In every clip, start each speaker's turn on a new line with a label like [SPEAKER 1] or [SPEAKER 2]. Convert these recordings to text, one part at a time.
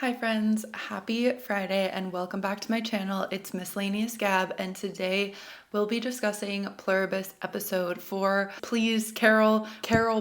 [SPEAKER 1] Hi friends, happy Friday and welcome back to my channel. It's Miscellaneous Gab and today we'll be discussing Pluribus episode 4. Please, Carol,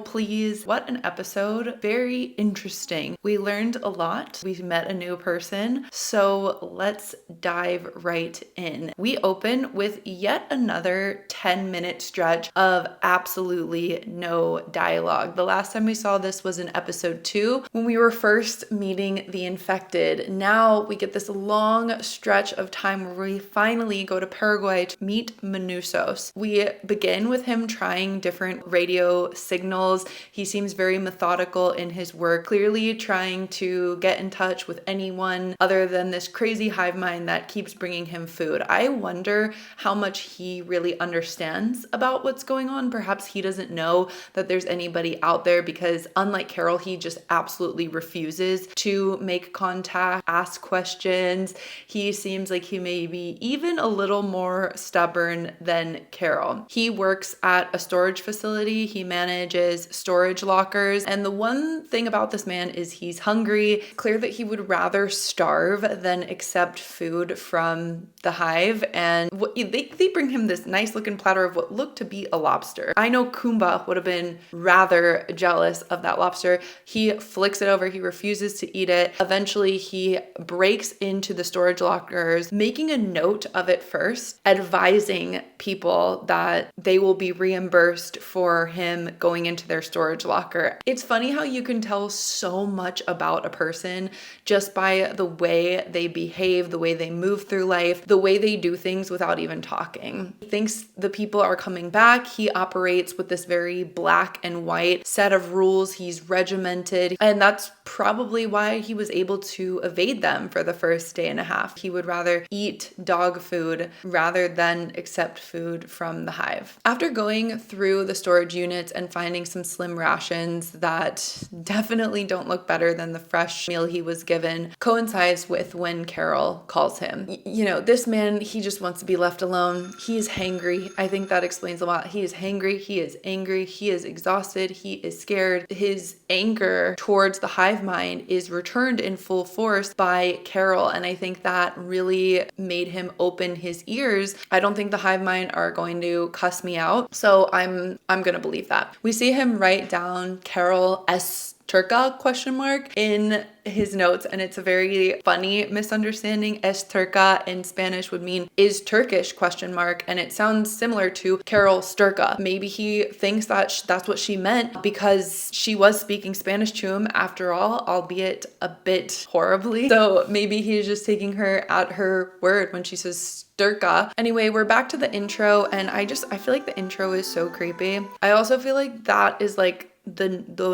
[SPEAKER 1] please. What an episode. Very interesting. We learned a lot. We met a new person. So let's dive right in. We open with yet another 10-minute stretch of absolutely no dialogue. The last time we saw this was in episode 2 when we were first meeting the infected. Now we get this long stretch of time where we finally go to Paraguay to meet Manus. We begin with him trying different radio signals. He seems very methodical in his work, clearly trying to get in touch with anyone other than this crazy hive mind that keeps bringing him food. I wonder how much he really understands about what's going on. Perhaps he doesn't know that there's anybody out there because unlike Carol, he just absolutely refuses to make contact, ask questions. He seems like he may be even a little more stubborn than Carol. He works at a storage facility. He manages storage lockers. And the one thing about this man is he's hungry. It's clear that he would rather starve than accept food from the hive. And they bring him this nice looking platter of what looked to be a lobster. I know Kumba would have been rather jealous of that lobster. He flicks it over. He refuses to eat it. Eventually, he breaks into the storage lockers, making a note of it first, advising people that they will be reimbursed for him going into their storage locker. It's funny how you can tell so much about a person just by the way they behave, the way they move through life, the way they do things without even talking. He thinks the people are coming back. He operates with this very black and white set of rules. He's regimented, and that's probably why he was able to evade them for the first day and a half. He would rather eat dog food rather than accept food from the hive. After going through the storage units and finding some slim rations that definitely don't look better than the fresh meal he was given, coincides with when Carol calls him. This man, he just wants to be left alone. He's hangry. I think that explains a lot. He is hangry. He is angry. He is exhausted. He is scared. His anger towards the hive mind is returned in full force by Carol. And I think that really made him open his ears. I don't think the hive mind are going to cuss me out. So I'm going to believe that. We see him write down Carol S. Turca ? In his notes, and it's a very funny misunderstanding. Es turca in Spanish would mean is Turkish ? And it sounds similar to Carol Sturka. Maybe he thinks that that's what she meant because she was speaking Spanish to him after all, albeit a bit horribly. So maybe he's just taking her at her word when she says Sturka. Anyway, we're back to the intro, and I feel like the intro is so creepy. I also feel like that is like the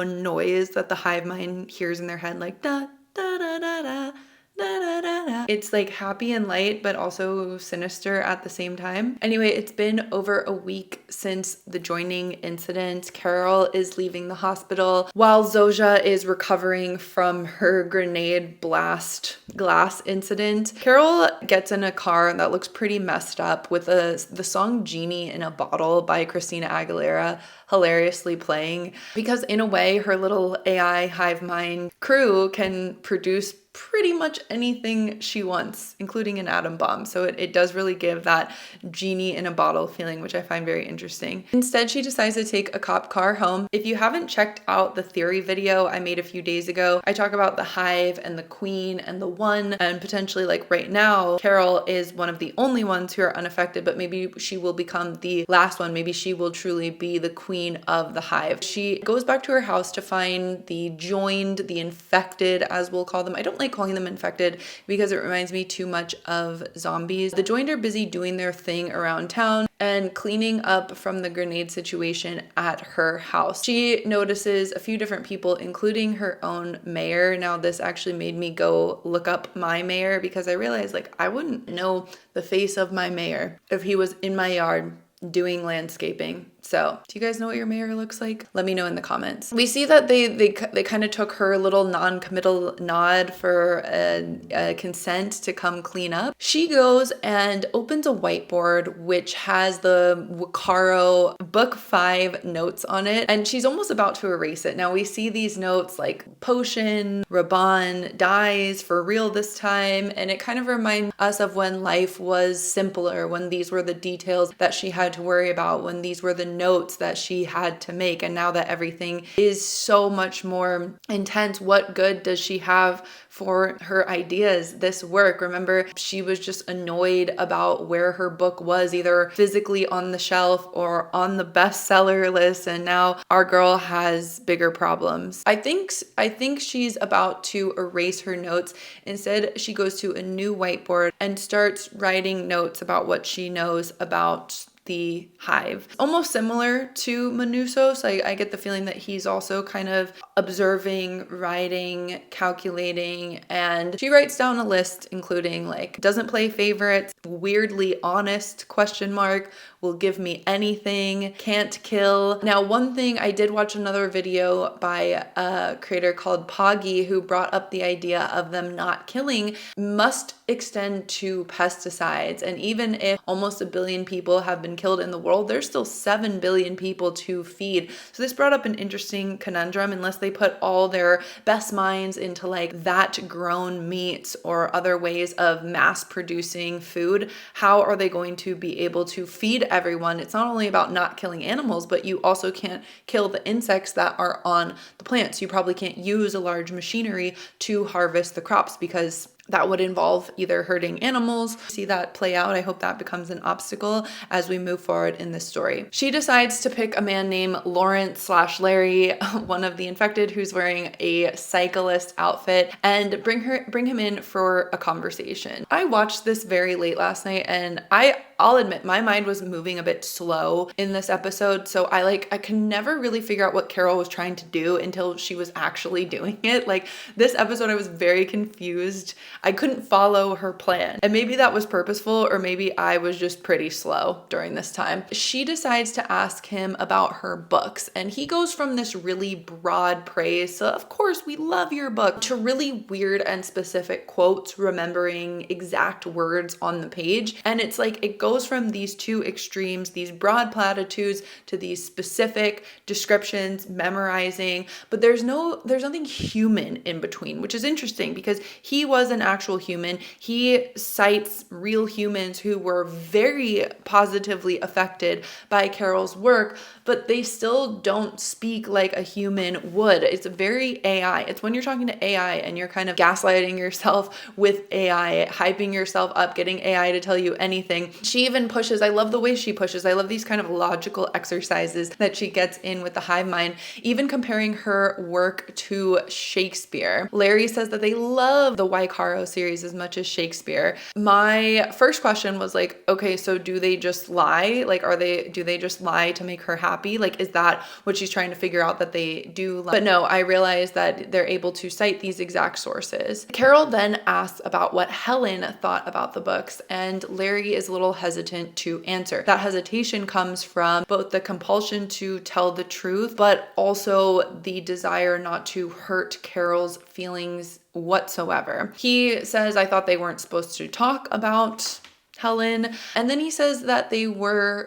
[SPEAKER 1] noise that the hive mind hears in their head, like da da da da da. It's like happy and light, but also sinister at the same time. Anyway, it's been over a week since the joining incident. Carol is leaving the hospital while Zosia is recovering from her grenade blast glass incident. Carol gets in a car that looks pretty messed up with the song Genie in a Bottle by Christina Aguilera hilariously playing, because in a way her little AI hive mind crew can produce pretty much anything she wants, including an atom bomb. So it does really give that genie in a bottle feeling, which I find very interesting. Instead, she decides to take a cop car home. If you haven't checked out the theory video I made a few days ago, I talk about the hive and the queen and the one, and potentially like right now, Carol is one of the only ones who are unaffected, but maybe she will become the last one. Maybe she will truly be the queen of the hive. She goes back to her house to find the joined, the infected, as we'll call them. I don't like calling them infected because it reminds me too much of zombies. The joined are busy doing their thing around town and cleaning up from the grenade situation at her house. She notices a few different people, including her own mayor. Now, this actually made me go look up my mayor because I realized I wouldn't know the face of my mayor if he was in my yard doing landscaping. So, do you guys know what your mayor looks like? Let me know in the comments. We see that they kind of took her little non-committal nod for a consent to come clean up. She goes and opens a whiteboard which has the Wakaro book 5 notes on it, and she's almost about to erase it. Now we see these notes like potion, Raban dies for real this time, and it kind of reminds us of when life was simpler, when these were the details that she had to worry about, when these were the notes that she had to make, and now that everything is so much more intense, what good does she have for her ideas, this work? Remember, she was just annoyed about where her book was, either physically on the shelf or on the bestseller list, and now our girl has bigger problems. I think she's about to erase her notes. Instead, she goes to a new whiteboard and starts writing notes about what she knows about the hive. Almost similar to Manuso, so I get the feeling that he's also kind of observing, writing, calculating, and she writes down a list including like doesn't play favorites, weirdly honest, question mark, will give me anything, can't kill. Now, one thing, I did watch another video by a creator called Poggy who brought up the idea of them not killing must extend to pesticides. And even if almost 1 billion people have been killed in the world, there's still 7 billion people to feed. So this brought up an interesting conundrum. Unless they put all their best minds into like that grown meats or other ways of mass producing food, how are they going to be able to feed everyone? It's not only about not killing animals, but you also can't kill the insects that are on the plants. You probably can't use a large machinery to harvest the crops because that would involve either hurting animals. See that play out. I hope that becomes an obstacle as we move forward in this story. She decides to pick a man named Lawrence/Larry, one of the infected, who's wearing a cyclist outfit, and bring him in for a conversation. I watched this very late last night, and I'll admit my mind was moving a bit slow in this episode, so I can never really figure out what Carol was trying to do until she was actually doing it. Like this episode, I was very confused. I couldn't follow her plan, and maybe that was purposeful, or maybe I was just pretty slow during this time. She decides to ask him about her books, and he goes from this really broad praise, so of course we love your book, to really weird and specific quotes, remembering exact words on the page. And it's like it goes from these two extremes, these broad platitudes, to these specific descriptions, memorizing, but there's nothing human in between, which is interesting because he was an actual human. He cites real humans who were very positively affected by Carol's work, but they still don't speak like a human would. It's very AI. It's when you're talking to AI and you're kind of gaslighting yourself with AI, hyping yourself up, getting AI to tell you anything. She even pushes, I love the way she pushes. I love these kind of logical exercises that she gets in with the hive mind, even comparing her work to Shakespeare. Larry says that they love the Waikaro series as much as Shakespeare. My first question was like, okay, so do they just lie? Like, do they just lie to make her happy? Like, is that what she's trying to figure out, that they do lie? But no, I realized that they're able to cite these exact sources. Carol then asks about what Helen thought about the books, and Larry is a little hesitant to answer. That hesitation comes from both the compulsion to tell the truth, but also the desire not to hurt Carol's feelings whatsoever. He says, I thought they weren't supposed to talk about Helen. And then he says that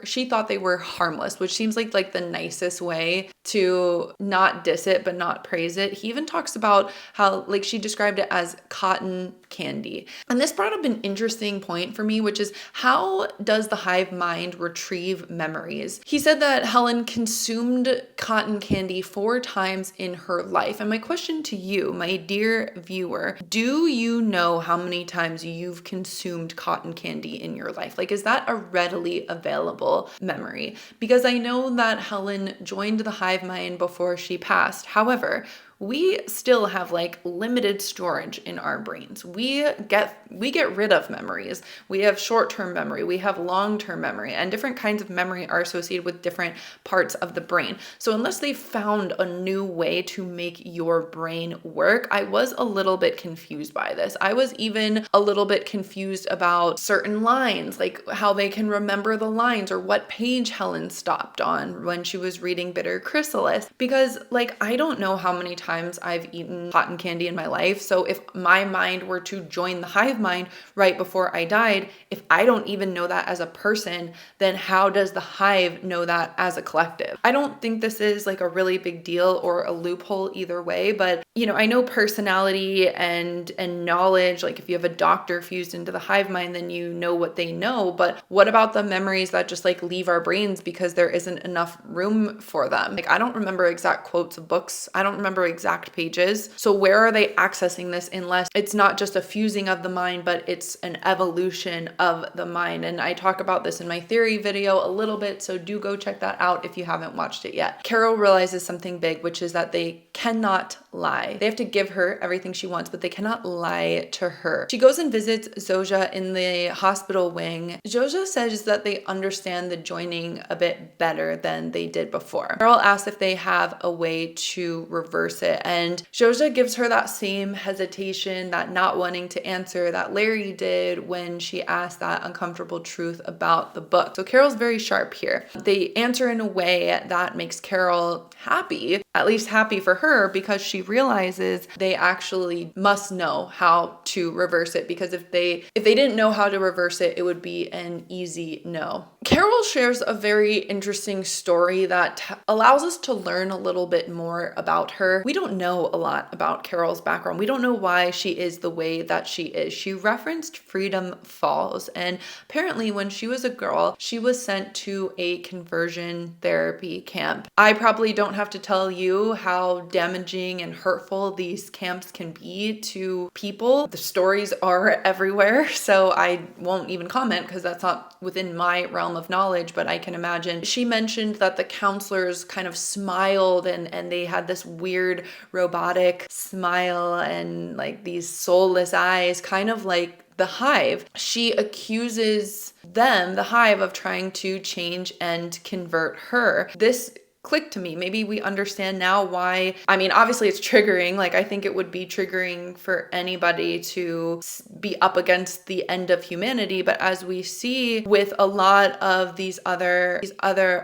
[SPEAKER 1] she thought they were harmless, which seems like the nicest way to not diss it, but not praise it. He even talks about how, like, she described it as cotton candy. And this brought up an interesting point for me, which is, how does the hive mind retrieve memories? He said that Helen consumed cotton candy 4 times in her life. And my question to you, my dear viewer, do you know how many times you've consumed cotton candy in your life? Like, is that a readily available memory? Because I know that Helen joined the hive mind before she passed. However, we still have like limited storage in our brains. We get rid of memories. We have short-term memory, we have long-term memory, and different kinds of memory are associated with different parts of the brain. So unless they found a new way to make your brain work, I was a little bit confused by this. I was even a little bit confused about certain lines, like how they can remember the lines or what page Helen stopped on when she was reading Bitter Chrysalis. Because like, I don't know how many times I've eaten cotton candy in my life. So if my mind were to join the hive mind right before I died, if I don't even know that as a person, then how does the hive know that as a collective? I don't think this is like a really big deal or a loophole either way, but you know, I know personality and knowledge, like if you have a doctor fused into the hive mind, then you know what they know. But what about the memories that just like leave our brains because there isn't enough room for them? Like, I don't remember exact quotes of books. I don't remember exact pages. So where are they accessing this unless it's not just a fusing of the mind, but it's an evolution of the mind? And I talk about this in my theory video a little bit, so do go check that out if you haven't watched it yet. Carol realizes something big, which is that they cannot lie. They have to give her everything she wants, but they cannot lie to her. She goes and visits Zosia in the hospital wing. Zosia says that they understand the joining a bit better than they did before. Carol asks if they have a way to reverse it, and Zosia gives her that same hesitation, that not wanting to answer that Larry did when she asked that uncomfortable truth about the book. So Carol's very sharp here. They answer in a way that makes Carol happy, at least happy for her, because she realizes they actually must know how to reverse it, because if they didn't know how to reverse it, it would be an easy no. Carol shares a very interesting story that allows us to learn a little bit more about her. We don't know a lot about Carol's background. We don't know why she is the way that she is. She referenced Freedom Falls, and apparently when she was a girl, she was sent to a conversion therapy camp. I probably don't have to tell you how damaging and hurtful these camps can be to people. The stories are everywhere, so I won't even comment because that's not within my realm of knowledge, but I can imagine. She mentioned that the counselors kind of smiled and they had this weird robotic smile and like these soulless eyes, kind of like the hive. She accuses them, the hive, of trying to change and convert her. This clicked to me. Maybe we understand now why. I mean, obviously it's triggering. Like, I think it would be triggering for anybody to be up against the end of humanity. But as we see with a lot of these other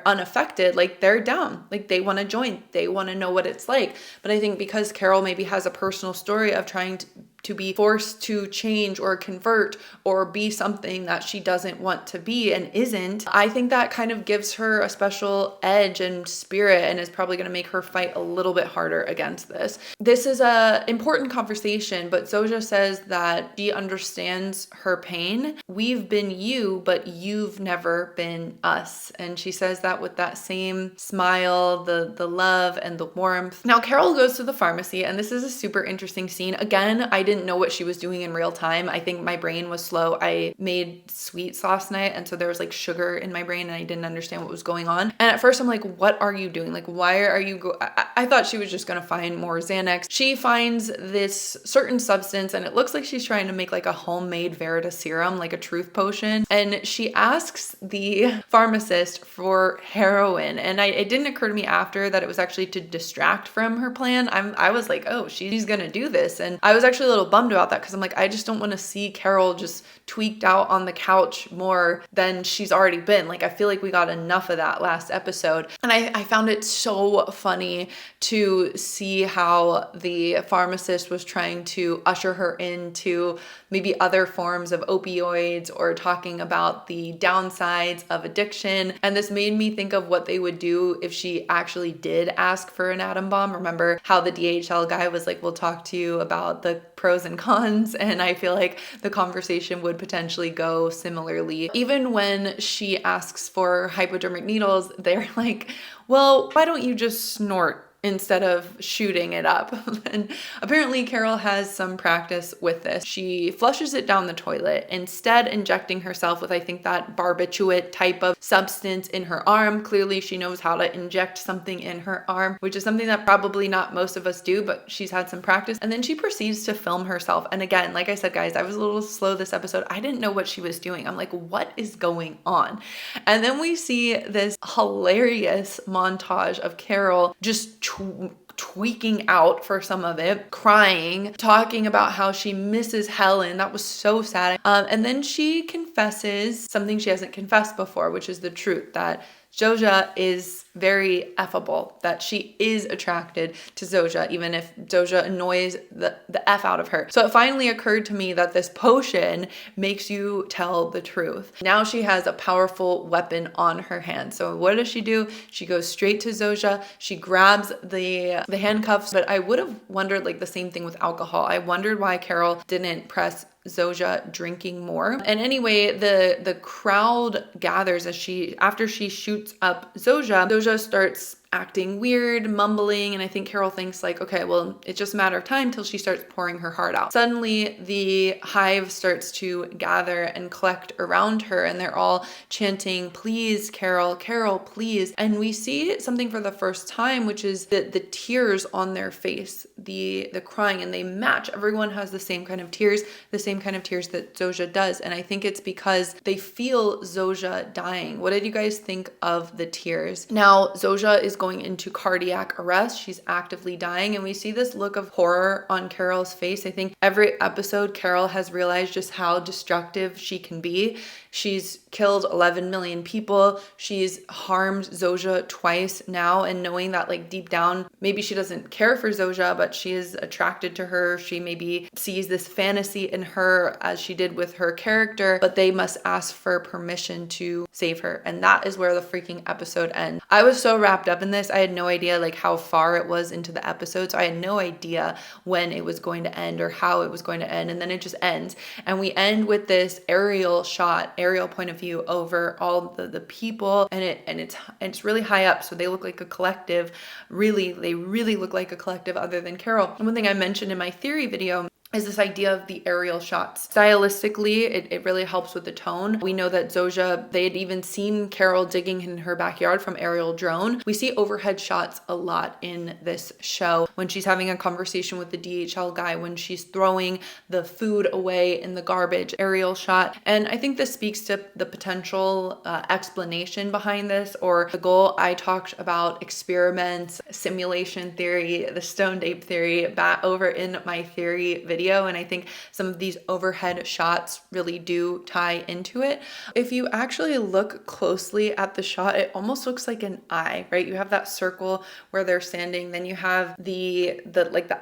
[SPEAKER 1] unaffected, like they're down, like they want to join, they want to know what it's like. But I think because Carol maybe has a personal story of trying to be forced to change or convert or be something that she doesn't want to be and isn't, I think that kind of gives her a special edge and spirit and is probably going to make her fight a little bit harder against this. This is a important conversation, but Zosia says that she understands her pain. We've been you, but you've never been us. And she says that with that same smile, the love and the warmth. Now, Carol goes to the pharmacy, and this is a super interesting scene. Again, I didn't know what she was doing in real time. I think my brain was slow. I made sweets last night, and so there was like sugar in my brain and I didn't understand what was going on. And at first I'm like, what are you doing? Like, why are you I thought she was just gonna find more Xanax. She finds this certain substance and it looks like she's trying to make like a homemade Veritaserum, like a truth potion. And she asks the pharmacist for heroin. And it didn't occur to me after that it was actually to distract from her plan. I was like, oh, she's gonna do this. And I was actually a little bummed about that because I'm like, I just don't want to see Carol just tweaked out on the couch more than she's already been. Like, I feel like we got enough of that last episode. And I found it so funny to see how the pharmacist was trying to usher her into maybe other forms of opioids or talking about the downsides of addiction. And this made me think of what they would do if she actually did ask for an atom bomb. Remember how the DHL guy was like, we'll talk to you about the pros and cons. And I feel like the conversation would potentially go similarly. Even when she asks for hypodermic needles, they're like, well, why don't you just snort instead of shooting it up. And apparently Carol has some practice with this. She flushes it down the toilet, instead injecting herself with, I think, that barbiturate type of substance in her arm. Clearly she knows how to inject something in her arm, which is something that probably not most of us do, but she's had some practice. And then she proceeds to film herself. And again, like I said, guys, I was a little slow this episode. I didn't know what she was doing. I'm like, what is going on? And then we see this hilarious montage of Carol just tweaking out for some of it, crying, talking about how she misses Helen. That was so sad. And then she confesses something she hasn't confessed before, which is the truth, that Zosia is very affable, that she is attracted to Zosia, even if Zosia annoys the F out of her. So it finally occurred to me that this potion makes you tell the truth. Now she has a powerful weapon on her hand. So what does she do? She goes straight to Zosia. She grabs the handcuffs, but I would have wondered, like, the same thing with alcohol. I wondered why Carol didn't press Zosia drinking more. And anyway, the crowd gathers after she shoots up Zosia starts acting weird, mumbling, and I think Carol thinks like, okay, well, it's just a matter of time till she starts pouring her heart out. Suddenly, the hive starts to gather and collect around her, and they're all chanting, "Please, Carol, Carol, please." And we see something for the first time, which is the tears on their face, the crying, and they match. Everyone has the same kind of tears that Zosia does, and I think it's because they feel Zosia dying. What did you guys think of the tears? Now, Zosia is going into cardiac arrest. She's actively dying, and we see this look of horror on Carol's face. I think every episode Carol has realized just how destructive she can be. She's killed 11 million people. She's harmed Zosia twice now, and knowing that, like, deep down, maybe she doesn't care for Zosia, but she is attracted to her. She maybe sees this fantasy in her as she did with her character, but they must ask for permission to save her. And that is where the freaking episode ends. I was so wrapped up in this. I had no idea like how far it was into the episode. So I had no idea when it was going to end or how it was going to end. And then it just ends. And we end with this aerial point of view over all the people, and it's really high up, so they look like a collective. They really look like a collective other than Carol. And one thing I mentioned in my theory video is this idea of the aerial shots. Stylistically, it really helps with the tone. We know that Zosia, they had even seen Carol digging in her backyard from aerial drone. We see overhead shots a lot in this show. When she's having a conversation with the DHL guy, when she's throwing the food away in the garbage, aerial shot. And I think this speaks to the potential explanation behind this, or the goal. I talked about experiments, simulation theory, the stoned ape theory back over in my theory video. And I think some of these overhead shots really do tie into it. If you actually look closely at the shot, it almost looks like an eye, right? You have that circle where they're standing, then you have the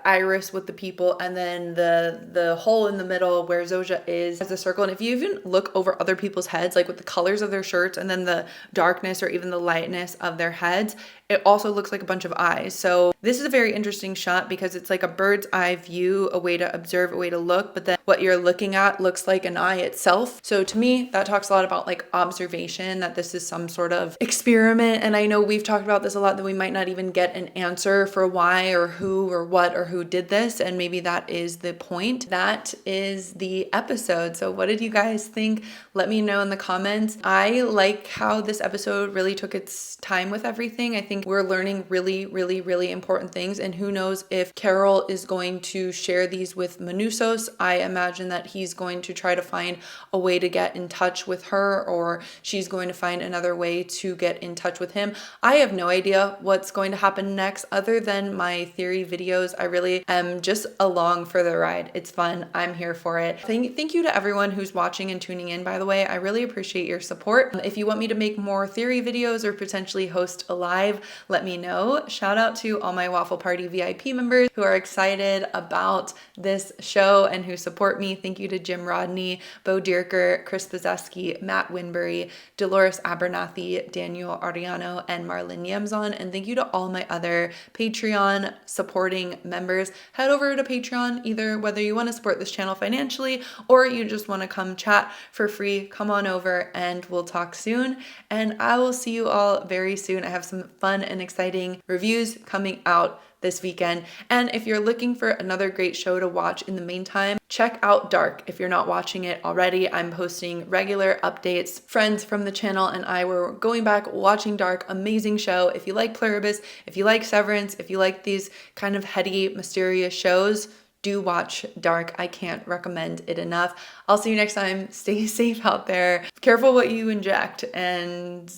[SPEAKER 1] iris with the people, and then the hole in the middle where Zosia is as a circle. And if you even look over other people's heads, like with the colors of their shirts and then the darkness or even the lightness of their heads, it also looks like a bunch of eyes. So this is a very interesting shot because it's like a bird's eye view, a way to observe, a way to look, but then what you're looking at looks like an eye itself. So to me, that talks a lot about like observation, that this is some sort of experiment. And I know we've talked about this a lot, that we might not even get an answer for why or who or what or who did this. And maybe that is the point. That is the episode. So what did you guys think? Let me know in the comments. I like how this episode really took its time with everything. I think we're learning really, really, really important things. And who knows if Carol is going to share these with Manus. I imagine that he's going to try to find a way to get in touch with her, or she's going to find another way to get in touch with him. I have no idea what's going to happen next other than my theory videos. I really am just along for the ride. It's fun. I'm here for it. Thank you to everyone who's watching and tuning in, by the way. I really appreciate your support. If you want me to make more theory videos or potentially host a live, let me know. Shout out to all my Waffle Party VIP members who are excited about this this show and who support me. Thank you to Jim Rodney, Bo Dierker, Chris Bazeski, Matt Winbury, Dolores Abernathy, Daniel Ariano, and Marlene Yamzon. And thank you to all my other Patreon supporting members. Head over to Patreon, either whether you want to support this channel financially or you just want to come chat for free. Come on over and we'll talk soon. And I will see you all very soon. I have some fun and exciting reviews coming out this weekend. And if you're looking for another great show to watch in the meantime, check out Dark. If you're not watching it already, I'm posting regular updates. Friends from the channel and I were going back watching Dark. Amazing show. If you like Pluribus, if you like Severance, if you like these kind of heady, mysterious shows, do watch Dark. I can't recommend it enough. I'll see you next time. Stay safe out there. Careful what you inject and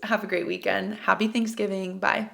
[SPEAKER 1] have a great weekend. Happy Thanksgiving. Bye.